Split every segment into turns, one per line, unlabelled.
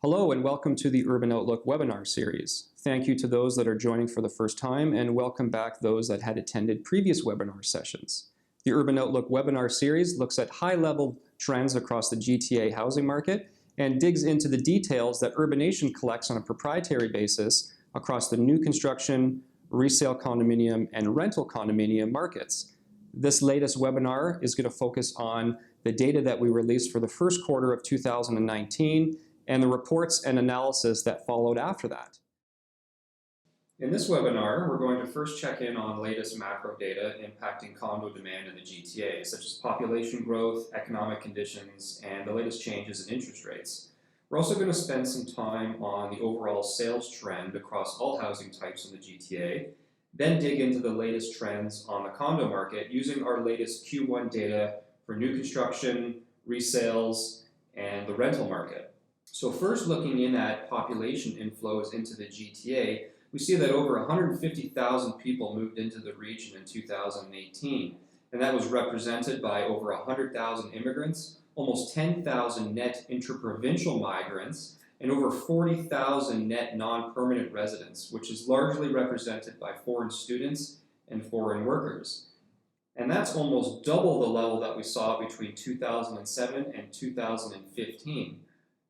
Hello and welcome to the Urban Outlook webinar series. Thank you to those that are joining for the first time and welcome back those that had attended previous webinar sessions. The Urban Outlook webinar series looks at high-level trends across the GTA housing market and digs into the details that Urbanation collects on a proprietary basis across the new construction, resale condominium, and rental condominium markets. This latest webinar is going to focus on the data that we released for the first quarter of 2019 and the reports and analysis that followed after that. In this webinar, we're going to first check in on latest macro data impacting condo demand in the GTA, such as population growth, economic conditions, and the latest changes in interest rates. We're also going to spend some time on the overall sales trend across all housing types in the GTA, then dig into the latest trends on the condo market using our latest Q1 data for new construction, resales, and the rental market. So first, looking in at population inflows into the GTA, we see that over 150,000 people moved into the region in 2018, and that was represented by over 100,000 immigrants, almost 10,000 net interprovincial migrants, and over 40,000 net non-permanent residents, which is largely represented by foreign students and foreign workers. And that's almost double the level that we saw between 2007 and 2015.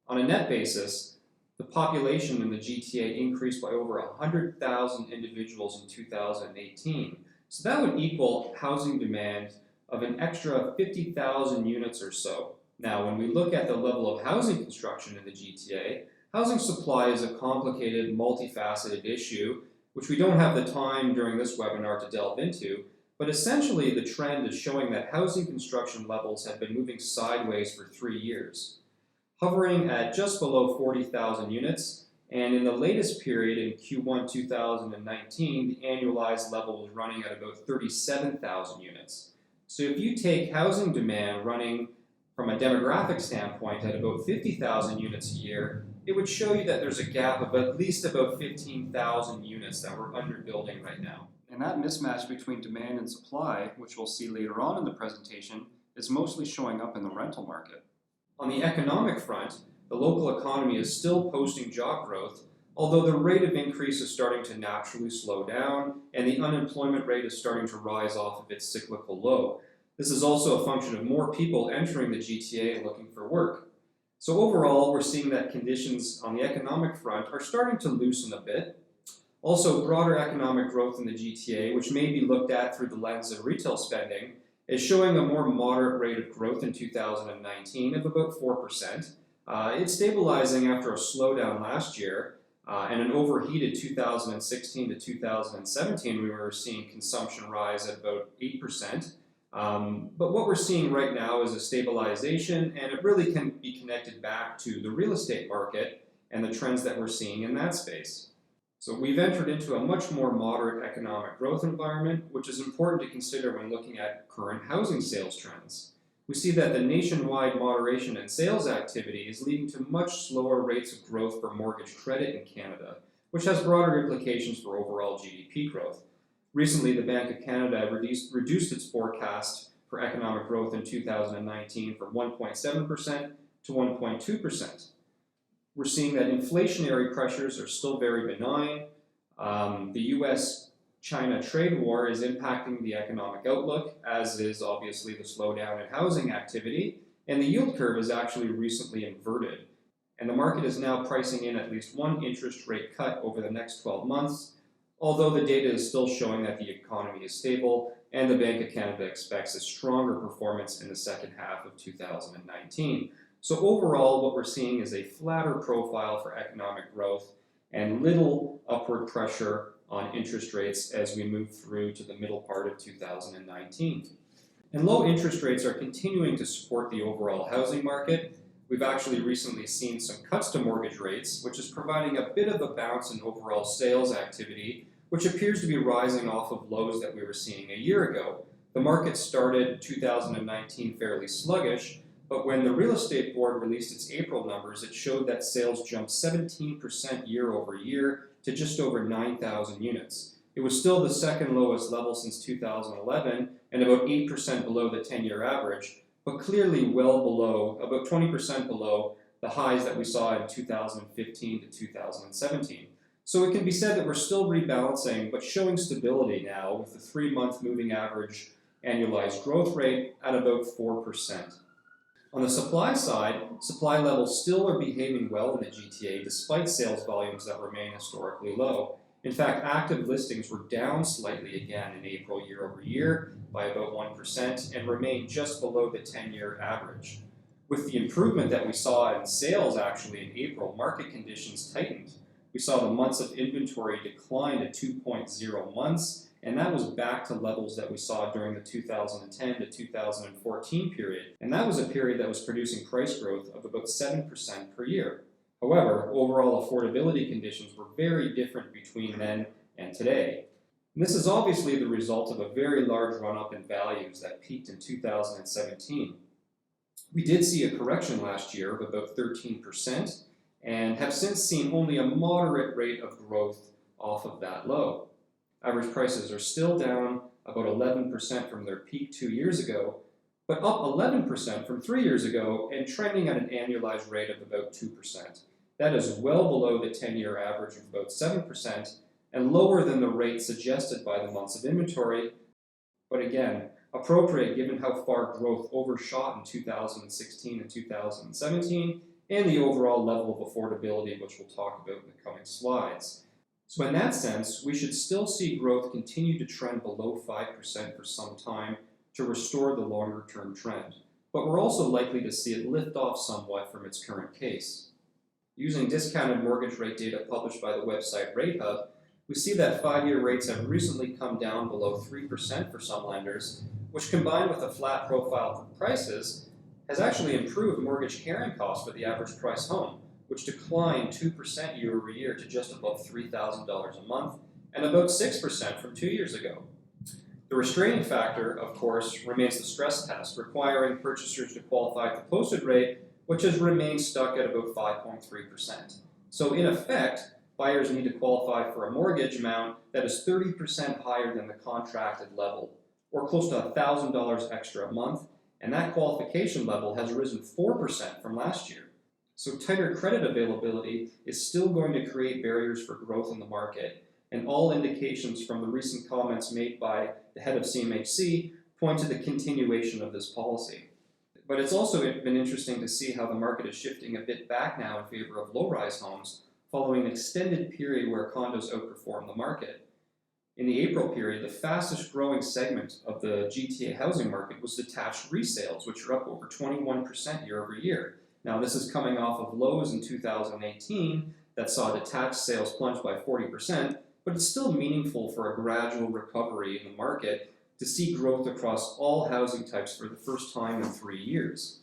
On a net basis, the population in the GTA increased by over 100,000 individuals in 2018. So that would equal housing demand of an extra 50,000 units or so. Now, when we look at the level of housing construction in the GTA, housing supply is a complicated, multifaceted issue, which we don't have the time during this webinar to delve into, but essentially the trend is showing that housing construction levels have been moving sideways for 3 years, hovering at just below 40,000 units, and in the latest period in Q1 2019, the annualized level was running at about 37,000 units. So if you take housing demand running from a demographic standpoint at about 50,000 units a year, it would show you that there's a gap of at least about 15,000 units that we're underbuilding right now. And that mismatch between demand and supply, which we'll see later on in the presentation, is mostly showing up in the rental market. On the economic front, the local economy is still posting job growth, although the rate of increase is starting to naturally slow down and the unemployment rate is starting to rise off of its cyclical low. This is also a function of more people entering the GTA and looking for work. So overall, we're seeing that conditions on the economic front are starting to loosen a bit. Also, broader economic growth in the GTA, which may be looked at through the lens of retail spending, is showing a more moderate rate of growth in 2019 of about 4%. It's stabilizing after a slowdown last year and an overheated 2016 to 2017. We were seeing consumption rise at about 8%. But what we're seeing right now is a stabilization, and it really can be connected back to the real estate market and the trends that we're seeing in that space. So we've entered into a much more moderate economic growth environment, which is important to consider when looking at current housing sales trends. We see that the nationwide moderation in sales activity is leading to much slower rates of growth for mortgage credit in Canada, which has broader implications for overall GDP growth. Recently, the Bank of Canada reduced its forecast for economic growth in 2019 from 1.7% to 1.2%. We're seeing that inflationary pressures are still very benign. The US-China trade war is impacting the economic outlook, as is obviously the slowdown in housing activity, and the yield curve is actually recently inverted. And the market is now pricing in at least one interest rate cut over the next 12 months, although the data is still showing that the economy is stable, and the Bank of Canada expects a stronger performance in the second half of 2019. So overall, what we're seeing is a flatter profile for economic growth and little upward pressure on interest rates as we move through to the middle part of 2019. And low interest rates are continuing to support the overall housing market. We've actually recently seen some cuts to mortgage rates, which is providing a bit of a bounce in overall sales activity, which appears to be rising off of lows that we were seeing a year ago. The market started 2019 fairly sluggish, but when the Real Estate Board released its April numbers, it showed that sales jumped 17% year over year to just over 9,000 units. It was still the second lowest level since 2011 and about 8% below the 10-year average, but clearly well below, about 20% below the highs that we saw in 2015 to 2017. So it can be said that we're still rebalancing, but showing stability now with the 3-month moving average annualized growth rate at about 4%. On the supply side, supply levels still are behaving well in the GTA despite sales volumes that remain historically low. In fact, active listings were down slightly again in April year over year by about 1% and remain just below the 10-year average. With the improvement that we saw in sales actually in April, market conditions tightened. We saw the months of inventory decline to 2.0 months, and that was back to levels that we saw during the 2010 to 2014 period. And that was a period that was producing price growth of about 7% per year. However, overall affordability conditions were very different between then and today. And this is obviously the result of a very large run-up in values that peaked in 2017. We did see a correction last year of about 13% and have since seen only a moderate rate of growth off of that low. Average prices are still down about 11% from their peak 2 years ago, but up 11% from 3 years ago and trending at an annualized rate of about 2%. That is well below the 10-year average of about 7% and lower than the rate suggested by the months of inventory, but again, appropriate given how far growth overshot in 2016 and 2017 and the overall level of affordability, which we'll talk about in the coming slides. So in that sense, we should still see growth continue to trend below 5% for some time to restore the longer-term trend. But we're also likely to see it lift off somewhat from its current case. Using discounted mortgage rate data published by the website RateHub, we see that 5-year rates have recently come down below 3% for some lenders, which combined with a flat profile for prices, has actually improved mortgage carrying costs for the average price home, which declined 2% year over year to just above $3,000 a month and about 6% from 2 years ago. The restraining factor, of course, remains the stress test, requiring purchasers to qualify for the posted rate, which has remained stuck at about 5.3%. So in effect, buyers need to qualify for a mortgage amount that is 30% higher than the contracted level, or close to $1,000 extra a month, and that qualification level has risen 4% from last year. So tighter credit availability is still going to create barriers for growth in the market, and all indications from the recent comments made by the head of CMHC point to the continuation of this policy. But it's also been interesting to see how the market is shifting a bit back now in favor of low-rise homes following an extended period where condos outperformed the market. In the April period, the fastest growing segment of the GTA housing market was detached resales, which are up over 21% year over year. Now, this is coming off of lows in 2018 that saw detached sales plunge by 40%, but it's still meaningful for a gradual recovery in the market to see growth across all housing types for the first time in 3 years.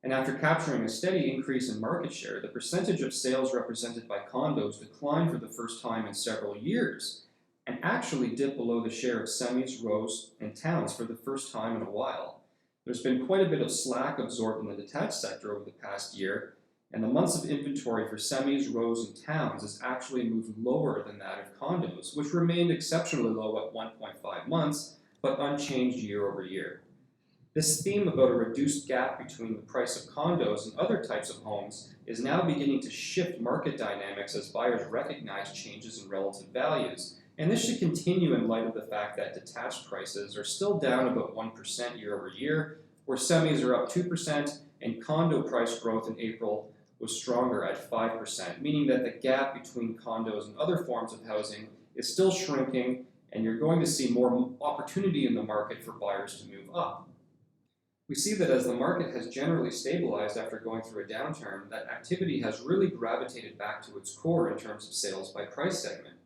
And after capturing a steady increase in market share, the percentage of sales represented by condos declined for the first time in several years, and actually dipped below the share of semis, rows, and towns for the first time in a while. There's been quite a bit of slack absorbed in the detached sector over the past year, and the months of inventory for semis, rows, and towns has actually moved lower than that of condos, which remained exceptionally low at 1.5 months, but unchanged year over year. This theme about a reduced gap between the price of condos and other types of homes is now beginning to shift market dynamics as buyers recognize changes in relative values. And this should continue in light of the fact that detached prices are still down about 1% year over year, where semis are up 2%, and condo price growth in April was stronger at 5%, meaning that the gap between condos and other forms of housing is still shrinking, and you're going to see more opportunity in the market for buyers to move up. We see that as the market has generally stabilized after going through a downturn, that activity has really gravitated back to its core in terms of sales by price segment.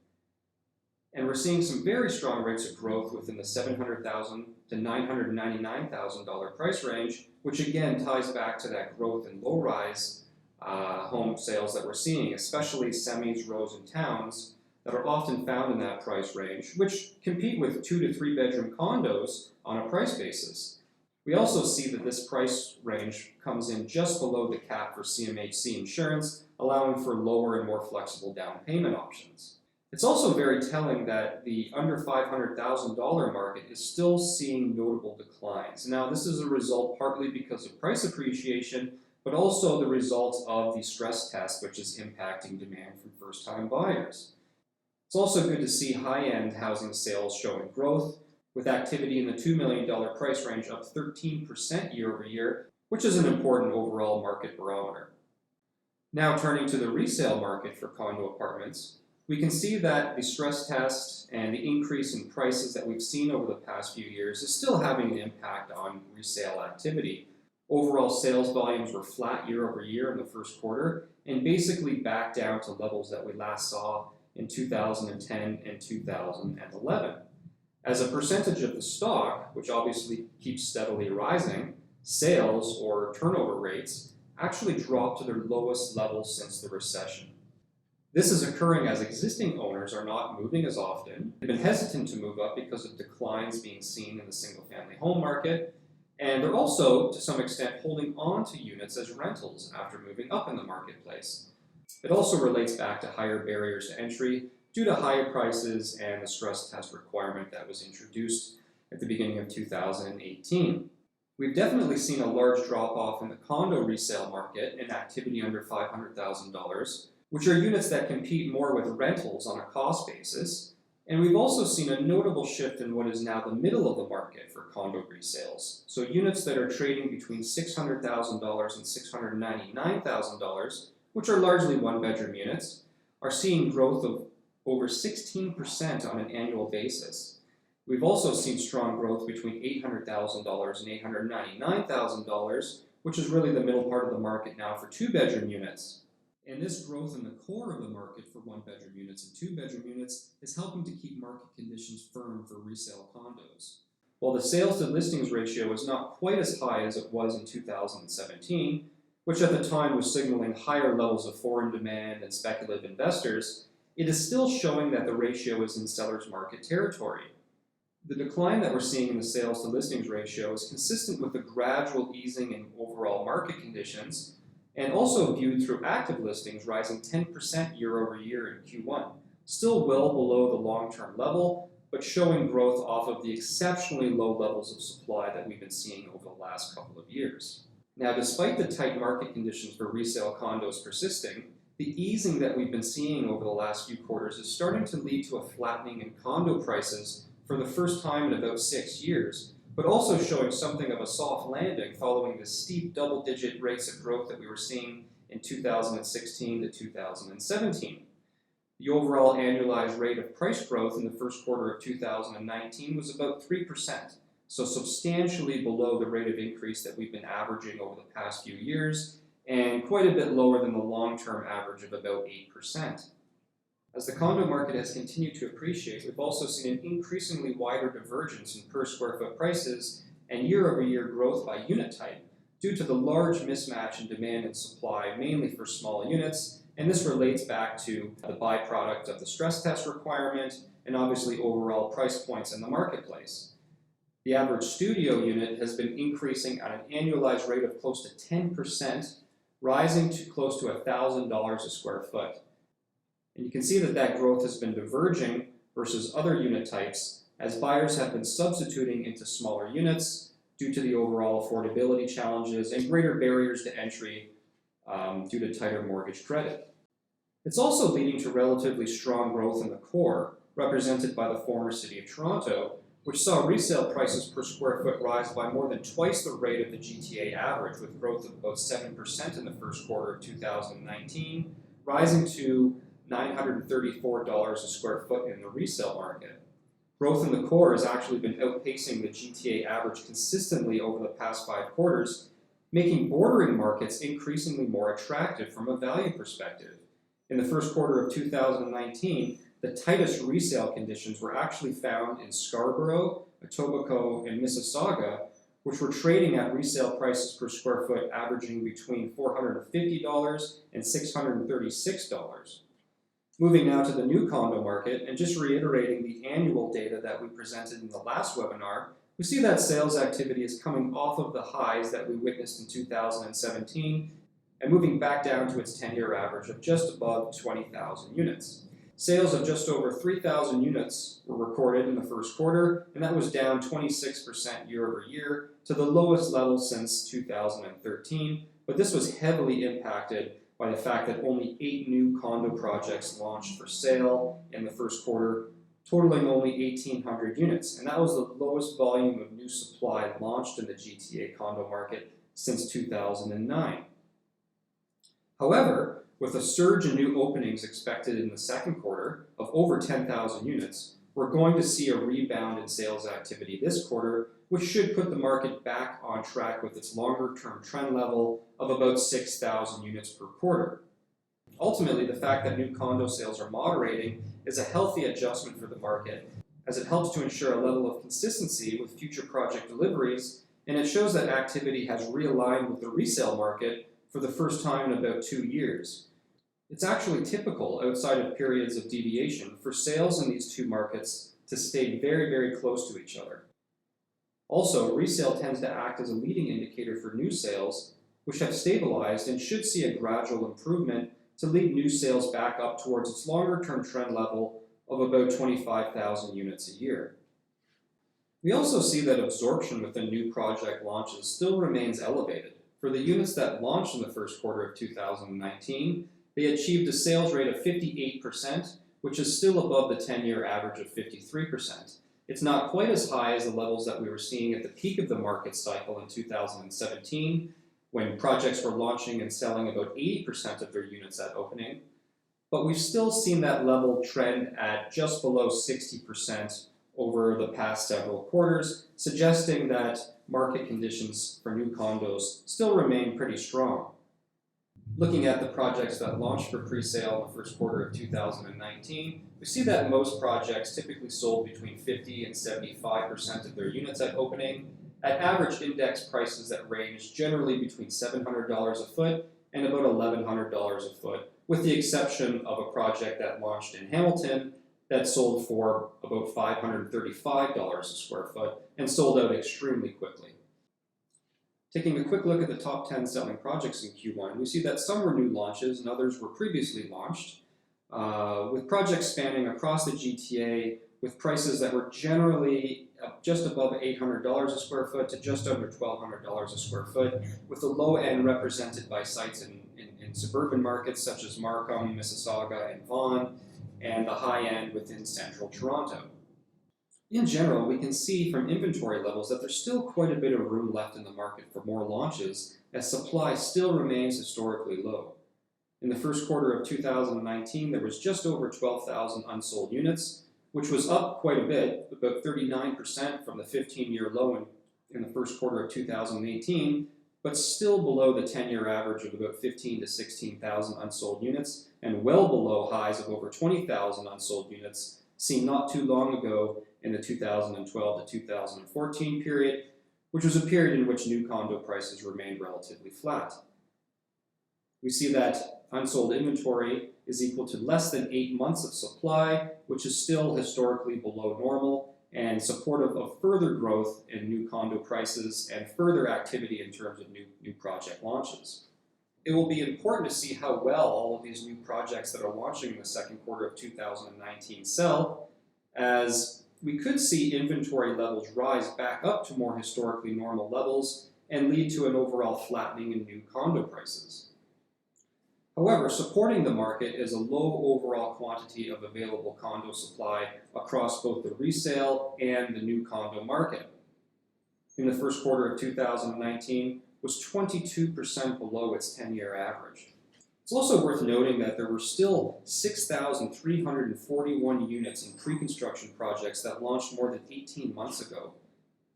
And we're seeing some very strong rates of growth within the $700,000 to $999,000 price range, which again ties back to that growth in low-rise home sales that we're seeing, especially semis, rows, and towns that are often found in that price range, which compete with 2 to 3 bedroom condos on a price basis. We also see that this price range comes in just below the cap for CMHC insurance, allowing for lower and more flexible down payment options. It's also very telling that the under $500,000 market is still seeing notable declines. Now, this is a result partly because of price appreciation, but also the result of the stress test, which is impacting demand from first-time buyers. It's also good to see high-end housing sales showing growth, with activity in the $2 million price range up 13% year over year, which is an important overall market barometer. Now turning to the resale market for condo apartments, we can see that the stress test and the increase in prices that we've seen over the past few years is still having an impact on resale activity. Overall sales volumes were flat year over year in the first quarter and basically back down to levels that we last saw in 2010 and 2011. As a percentage of the stock, which obviously keeps steadily rising, sales or turnover rates actually dropped to their lowest levels since the recession. This is occurring as existing owners are not moving as often. They've been hesitant to move up because of declines being seen in the single-family home market, and they're also, to some extent, holding on to units as rentals after moving up in the marketplace. It also relates back to higher barriers to entry due to higher prices and the stress test requirement that was introduced at the beginning of 2018. We've definitely seen a large drop-off in the condo resale market in activity under $500,000, which are units that compete more with rentals on a cost basis. And we've also seen a notable shift in what is now the middle of the market for condo resales. So units that are trading between $600,000 and $699,000, which are largely one-bedroom units, are seeing growth of over 16% on an annual basis. We've also seen strong growth between $800,000 and $899,000, which is really the middle part of the market now for two-bedroom units. And this growth in the core of the market for one-bedroom units and two-bedroom units is helping to keep market conditions firm for resale condos. While the sales to listings ratio is not quite as high as it was in 2017, which at the time was signaling higher levels of foreign demand and speculative investors, it is still showing that the ratio is in seller's market territory. The decline that we're seeing in the sales to listings ratio is consistent with the gradual easing in overall market conditions, and also viewed through active listings rising 10% year over year in Q1, still well below the long-term level, but showing growth off of the exceptionally low levels of supply that we've been seeing over the last couple of years. Now, despite the tight market conditions for resale condos persisting, the easing that we've been seeing over the last few quarters is starting to lead to a flattening in condo prices for the first time in about 6 years, but also showing something of a soft landing following the steep double-digit rates of growth that we were seeing in 2016 to 2017. The overall annualized rate of price growth in the first quarter of 2019 was about 3%, so substantially below the rate of increase that we've been averaging over the past few years, and quite a bit lower than the long-term average of about 8%. As the condo market has continued to appreciate, we've also seen an increasingly wider divergence in per square foot prices and year-over-year growth by unit type due to the large mismatch in demand and supply, mainly for small units, and this relates back to the byproduct of the stress test requirement and obviously overall price points in the marketplace. The average studio unit has been increasing at an annualized rate of close to 10%, rising to close to $1,000 a square foot. And you can see that that growth has been diverging versus other unit types as buyers have been substituting into smaller units due to the overall affordability challenges and greater barriers to entry due to tighter mortgage credit. It's also leading to relatively strong growth in the core, represented by the former City of Toronto, which saw resale prices per square foot rise by more than twice the rate of the GTA average, with growth of about 7% in the first quarter of 2019, rising to $934 a square foot in the resale market. Growth in the core has actually been outpacing the GTA average consistently over the past 5 quarters, making bordering markets increasingly more attractive from a value perspective. In the first quarter of 2019, the tightest resale conditions were actually found in Scarborough, Etobicoke, and Mississauga, which were trading at resale prices per square foot averaging between $450 and $636. Moving now to the new condo market, and just reiterating the annual data that we presented in the last webinar, we see that sales activity is coming off of the highs that we witnessed in 2017 and moving back down to its 10-year average of just above 20,000 units. Sales of just over 3,000 units were recorded in the first quarter, and that was down 26% year over year to the lowest level since 2013, but this was heavily impacted by the fact that only 8 new condo projects launched for sale in the first quarter, totaling only 1,800 units, and that was the lowest volume of new supply launched in the GTA condo market since 2009. However, with a surge in new openings expected in the second quarter of over 10,000 units, we're going to see a rebound in sales activity this quarter, which should put the market back on track with its longer-term trend level of about 6,000 units per quarter. Ultimately, the fact that new condo sales are moderating is a healthy adjustment for the market, as it helps to ensure a level of consistency with future project deliveries, and it shows that activity has realigned with the resale market for the first time in about 2 years. It's actually typical, outside of periods of deviation, for sales in these two markets to stay very, very close to each other. Also, resale tends to act as a leading indicator for new sales, which have stabilized and should see a gradual improvement to lead new sales back up towards its longer-term trend level of about 25,000 units a year. We also see that absorption within new project launches still remains elevated. For the units that launched in the first quarter of 2019, they achieved a sales rate of 58%, which is still above the 10-year average of 53%. It's not quite as high as the levels that we were seeing at the peak of the market cycle in 2017, when projects were launching and selling about 80% of their units at opening, but we've still seen that level trend at just below 60% over the past several quarters, suggesting that market conditions for new condos still remain pretty strong. Looking at the projects that launched for pre-sale in the first quarter of 2019, we see that most projects typically sold between 50 and 75% of their units at opening, at average index prices that range generally between $700 a foot and about $1,100 a foot, with the exception of a project that launched in Hamilton that sold for about $535 a square foot and sold out extremely quickly. Taking a quick look at the top 10 selling projects in Q1, we see that some were new launches and others were previously launched, with projects spanning across the GTA with prices that were generally just above $800 a square foot to just under $1,200 a square foot, with the low end represented by sites in suburban markets such as Markham, Mississauga, and Vaughan, and the high end within central Toronto. In general, we can see from inventory levels that there's still quite a bit of room left in the market for more launches, as supply still remains historically low. In the first quarter of 2019, there was just over 12,000 unsold units, which was up quite a bit, about 39% from the 15-year low in the first quarter of 2018, but still below the 10-year average of about 15,000 to 16,000 unsold units, and well below highs of over 20,000 unsold units seen not too long ago in the 2012 to 2014 period, which was a period in which new condo prices remained relatively flat. We see that unsold inventory is equal to less than 8 months of supply, which is still historically below normal and supportive of further growth in new condo prices and further activity in terms of new project launches. It will be important to see how well all of these new projects that are launching in the second quarter of 2019 sell, as we could see inventory levels rise back up to more historically normal levels and lead to an overall flattening in new condo prices. However, supporting the market is a low overall quantity of available condo supply across both the resale and the new condo market. In the first quarter of 2019, was 22% below its 10-year average. It's also worth noting that there were still 6,341 units in pre-construction projects that launched more than 18 months ago,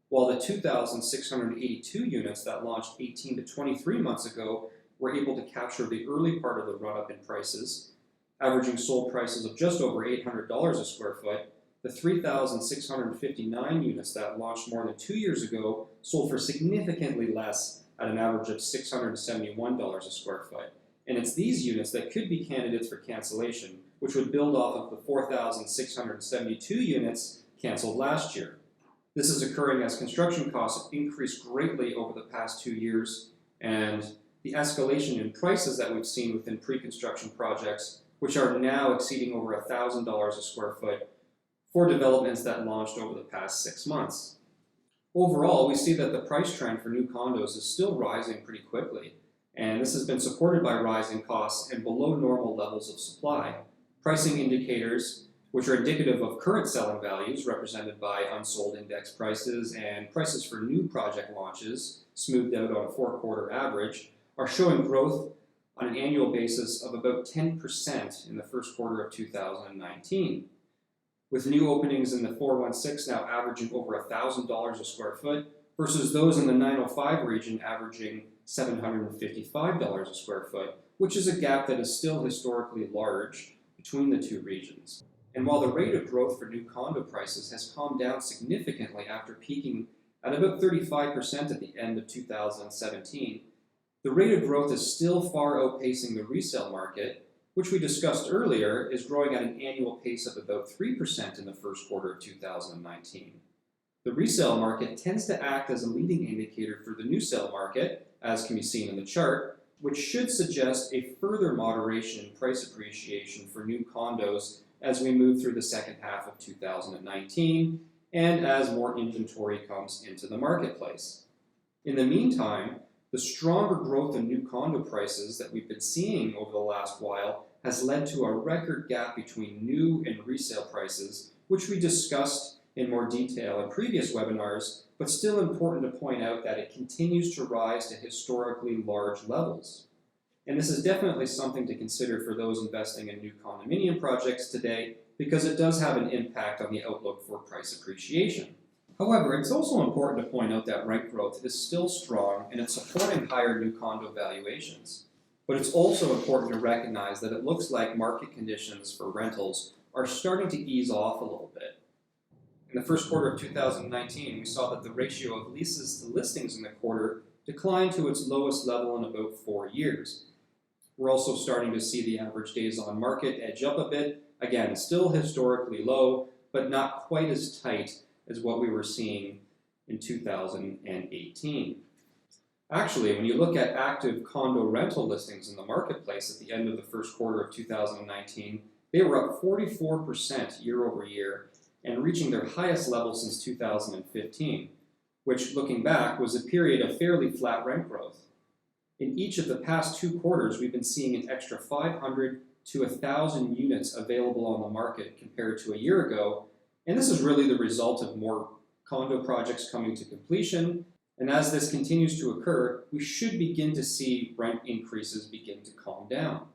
while the 2,682 units that launched 18 to 23 months ago were able to capture the early part of the run-up in prices, averaging sold prices of just over $800 a square foot. The 3,659 units that launched more than 2 years ago sold for significantly less, at an average of $671 a square foot. And it's these units that could be candidates for cancellation, which would build off of the 4,672 units canceled last year. This is occurring as construction costs have increased greatly over the past 2 years, and the escalation in prices that we've seen within pre-construction projects, which are now exceeding over $1,000 a square foot for developments that launched over the past 6 months. Overall, we see that the price trend for new condos is still rising pretty quickly, And this has been supported by rising costs and below normal levels of supply. Pricing indicators, which are indicative of current selling values represented by unsold index prices and prices for new project launches, smoothed out on a 4-quarter average, are showing growth on an annual basis of about 10% in the first quarter of 2019. With new openings in the 416 now averaging over $1,000 a square foot versus those in the 905 region averaging $755 a square foot, which is a gap that is still historically large between the two regions. And while the rate of growth for new condo prices has calmed down significantly after peaking at about 35% at the end of 2017, the rate of growth is still far outpacing the resale market, which we discussed earlier is growing at an annual pace of about 3% in the first quarter of 2019. The resale market tends to act as a leading indicator for the new sale market, as can be seen in the chart, which should suggest a further moderation in price appreciation for new condos as we move through the second half of 2019 and as more inventory comes into the marketplace. In the meantime, the stronger growth in new condo prices that we've been seeing over the last while has led to a record gap between new and resale prices, which we discussed in more detail in previous webinars, but still important to point out that it continues to rise to historically large levels. And this is definitely something to consider for those investing in new condominium projects today, because it does have an impact on the outlook for price appreciation. However, it's also important to point out that rent growth is still strong and it's supporting higher new condo valuations. But it's also important to recognize that it looks like market conditions for rentals are starting to ease off a little bit. In the first quarter of 2019, we saw that the ratio of leases to listings in the quarter declined to its lowest level in about 4 years. We're also starting to see the average days on market edge up a bit. Again, still historically low, but not quite as tight as what we were seeing in 2018. Actually, when you look at active condo rental listings in the marketplace at the end of the first quarter of 2019, they were up 44% year over year and reaching their highest level since 2015, which, looking back, was a period of fairly flat rent growth. In each of the past 2 quarters, we've been seeing an extra 500 to 1,000 units available on the market compared to a year ago, and this is really the result of more condo projects coming to completion, and as this continues to occur, we should begin to see rent increases begin to calm down.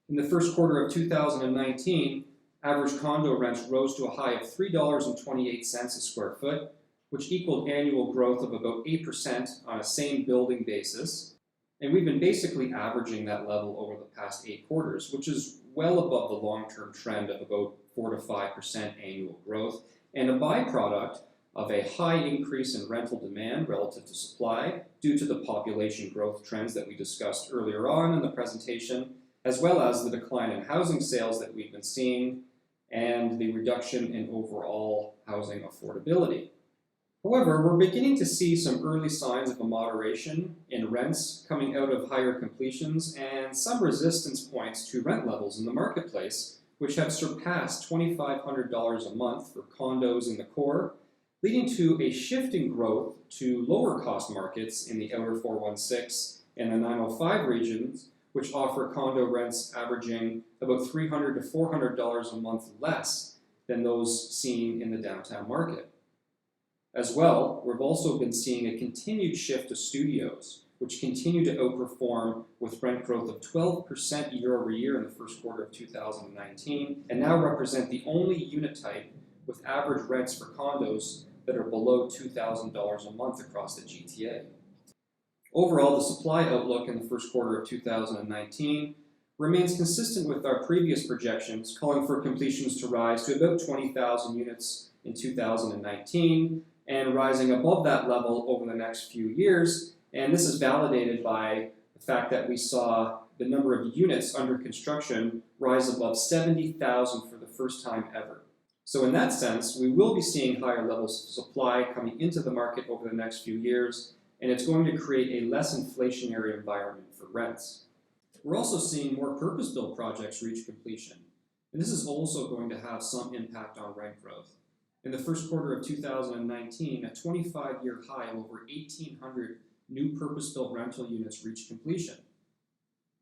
In the first quarter of 2019, average condo rents rose to a high of $3.28 a square foot, which equaled annual growth of about 8% on a same building basis. And we've been basically averaging that level over the past 8 quarters, which is well above the long-term trend of about 4 to 5% annual growth, and a byproduct of a high increase in rental demand relative to supply due to the population growth trends that we discussed earlier on in the presentation, as well as the decline in housing sales that we've been seeing and the reduction in overall housing affordability. However, we're beginning to see some early signs of a moderation in rents coming out of higher completions and some resistance points to rent levels in the marketplace, which have surpassed $2,500 a month for condos in the core, leading to a shift in growth to lower cost markets in the outer 416 and the 905 regions, which offer condo rents averaging about $300 to $400 a month less than those seen in the downtown market. As well, we've also been seeing a continued shift to studios, which continue to outperform with rent growth of 12% year over year in the first quarter of 2019, and now represent the only unit type with average rents for condos that are below $2,000 a month across the GTA. Overall, the supply outlook in the first quarter of 2019 remains consistent with our previous projections, calling for completions to rise to about 20,000 units in 2019, and rising above that level over the next few years. And this is validated by the fact that we saw the number of units under construction rise above 70,000 for the first time ever. So in that sense, we will be seeing higher levels of supply coming into the market over the next few years, and it's going to create a less inflationary environment for rents. We're also seeing more purpose-built projects reach completion, and this is also going to have some impact on rent growth. In the first quarter of 2019, a 25-year high of over 1,800 new purpose-built rental units reach completion.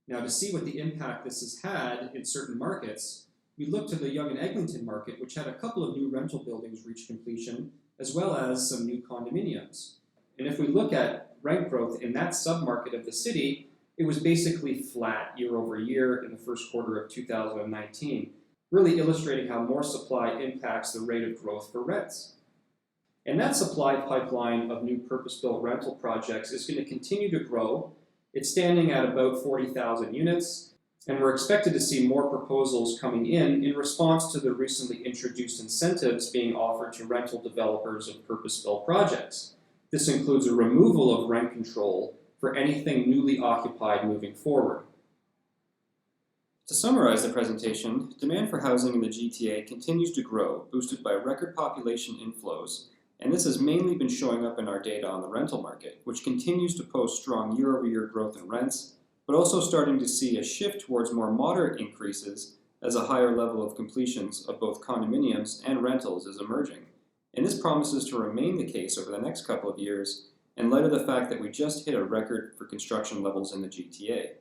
Now, to see what the impact this has had in certain markets, we look to the Yonge and Eglinton market, which had a couple of new rental buildings reach completion, as well as some new condominiums. And if we look at rent growth in that submarket of the city, it was basically flat year over year in the first quarter of 2019, really illustrating how more supply impacts the rate of growth for rents. And that supply pipeline of new purpose-built rental projects is going to continue to grow. It's standing at about 40,000 units, and we're expected to see more proposals coming in response to the recently introduced incentives being offered to rental developers of purpose-built projects. This includes a removal of rent control for anything newly occupied moving forward. To summarize the presentation, demand for housing in the GTA continues to grow, boosted by record population inflows, and this has mainly been showing up in our data on the rental market, which continues to post strong year-over-year growth in rents, but also starting to see a shift towards more moderate increases as a higher level of completions of both condominiums and rentals is emerging. And this promises to remain the case over the next couple of years in light of the fact that we just hit a record for construction levels in the GTA.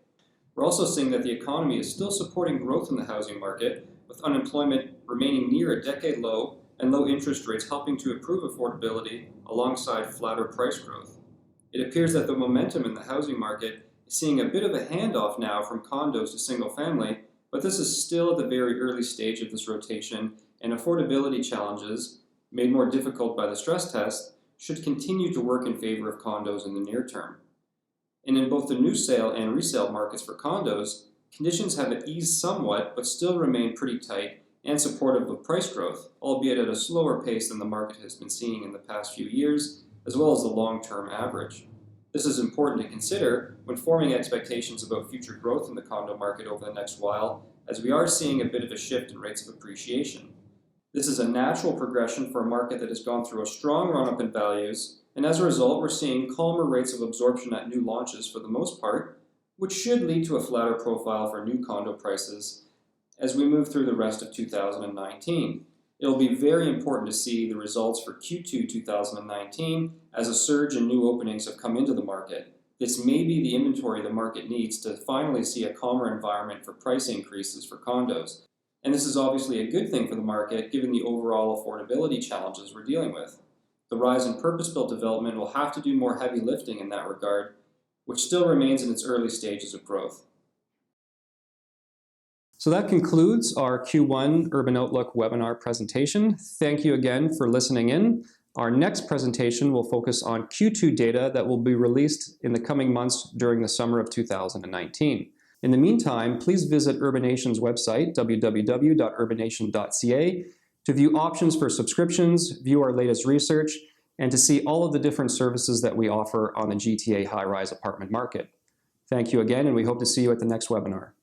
We're also seeing that the economy is still supporting growth in the housing market, with unemployment remaining near a decade low and low interest rates helping to improve affordability alongside flatter price growth. It appears that the momentum in the housing market is seeing a bit of a handoff now from condos to single family, but this is still at the very early stage of this rotation, and affordability challenges, made more difficult by the stress test, should continue to work in favor of condos in the near term. And in both the new sale and resale markets for condos, conditions have eased somewhat but still remain pretty tight and supportive of price growth, albeit at a slower pace than the market has been seeing in the past few years, as well as the long-term average. This is important to consider when forming expectations about future growth in the condo market over the next while, as we are seeing a bit of a shift in rates of appreciation. This is a natural progression for a market that has gone through a strong run-up in values, and as a result, we're seeing calmer rates of absorption at new launches for the most part, which should lead to a flatter profile for new condo prices as we move through the rest of 2019. It'll be very important to see the results for Q2 2019 as a surge in new openings have come into the market. This may be the inventory the market needs to finally see a calmer environment for price increases for condos. And this is obviously a good thing for the market given the overall affordability challenges we're dealing with. The rise in purpose-built development will have to do more heavy lifting in that regard, which still remains in its early stages of growth. So that concludes our Q1 Urban Outlook webinar presentation. Thank you again for listening in. Our next presentation will focus on Q2 data that will be released in the coming months during the summer of 2019. In the meantime, please visit Urbanation's website, www.urbanation.ca, to view options for subscriptions, view our latest research, and to see all of the different services that we offer on the GTA high-rise apartment market. Thank you again, and we hope to see you at the next webinar.